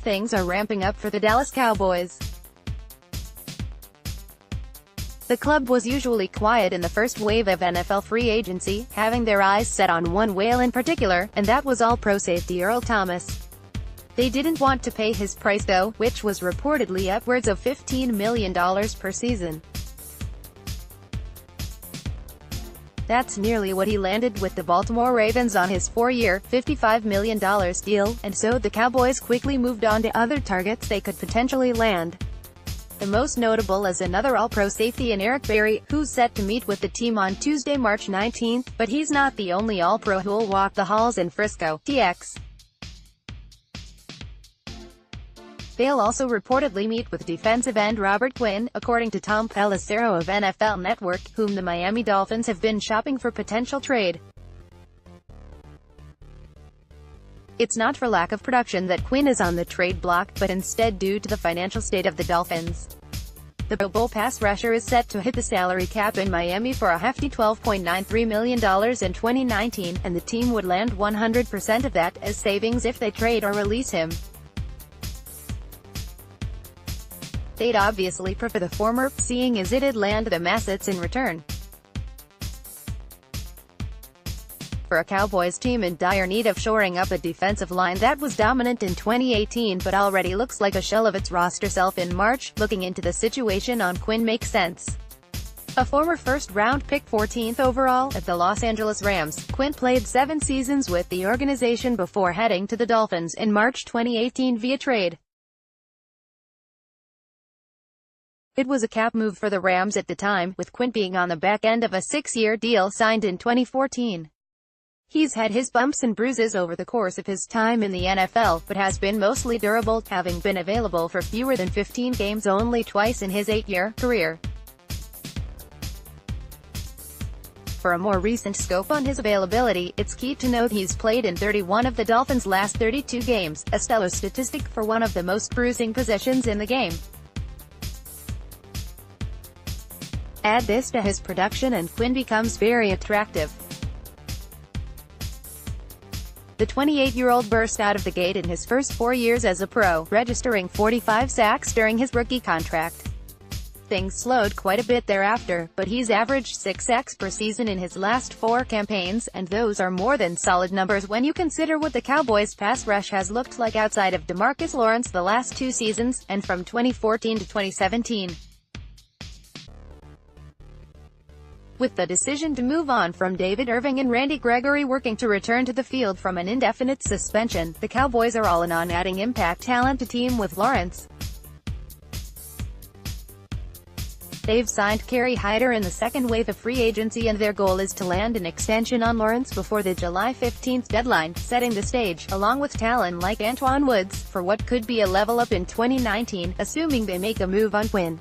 things are ramping up for the Dallas Cowboys. The club was usually quiet in the first wave of NFL free agency, having their eyes set on one whale in particular, and that was All-Pro safety Earl Thomas. They didn't want to pay his price though, which was reportedly upwards of $15 million per season. That's nearly what he landed with the Baltimore Ravens on his 4-year, $55 million deal, and so the Cowboys quickly moved on to other targets they could potentially land. The most notable is another All-Pro safety in Eric Berry, who's set to meet with the team on Tuesday, March 19, but he's not the only All-Pro who'll walk the halls in Frisco, TX. They'll also reportedly meet with defensive end Robert Quinn, according to Tom Pelissero of NFL Network, whom the Miami Dolphins have been shopping for potential trade. It's not for lack of production that Quinn is on the trade block, but instead due to the financial state of the Dolphins. The Pro Bowl pass rusher is set to hit the salary cap in Miami for a hefty $12.93 million in 2019, and the team would land 100% of that as savings if they trade or release him. They'd obviously prefer the former, seeing as it'd land them assets in return. For a Cowboys team in dire need of shoring up a defensive line that was dominant in 2018 but already looks like a shell of its roster self in March, looking into the situation on Quinn makes sense. A former first-round pick 14th overall at the Los Angeles Rams, Quinn played 7 seasons with the organization before heading to the Dolphins in March 2018 via trade. It was a cap move for the Rams at the time, with Quinn being on the back end of a 6-year deal signed in 2014. He's had his bumps and bruises over the course of his time in the NFL, but has been mostly durable, having been available for fewer than 15 games only twice in his 8-year career. For a more recent scope on his availability, it's key to note he's played in 31 of the Dolphins' last 32 games, a stellar statistic for one of the most bruising positions in the game. Add this to his production and Quinn becomes very attractive. The 28-year-old burst out of the gate in his first 4 years as a pro, registering 45 sacks during his rookie contract. Things slowed quite a bit thereafter, but he's averaged 6 sacks per season in his last 4 campaigns, and those are more than solid numbers when you consider what the Cowboys' pass rush has looked like outside of DeMarcus Lawrence the last 2 seasons, and from 2014 to 2017. With the decision to move on from David Irving and Randy Gregory working to return to the field from an indefinite suspension, the Cowboys are all in on adding impact talent to team with Lawrence. They've signed Kerry Hyder in the second wave of free agency, and their goal is to land an extension on Lawrence before the July 15 deadline, setting the stage, along with talent like Antwaun Woods, for what could be a level up in 2019, assuming they make a move on Quinn.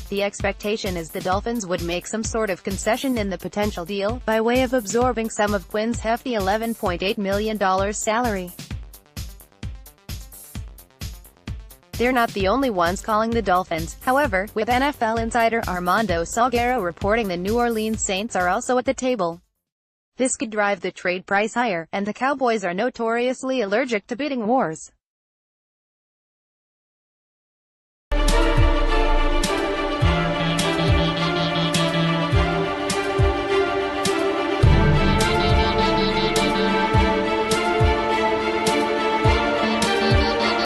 The expectation is the Dolphins would make some sort of concession in the potential deal, by way of absorbing some of Quinn's hefty $11.8 million salary. They're not the only ones calling the Dolphins, however, with NFL insider Armando Salguero reporting the New Orleans Saints are also at the table. This could drive the trade price higher, and the Cowboys are notoriously allergic to bidding wars.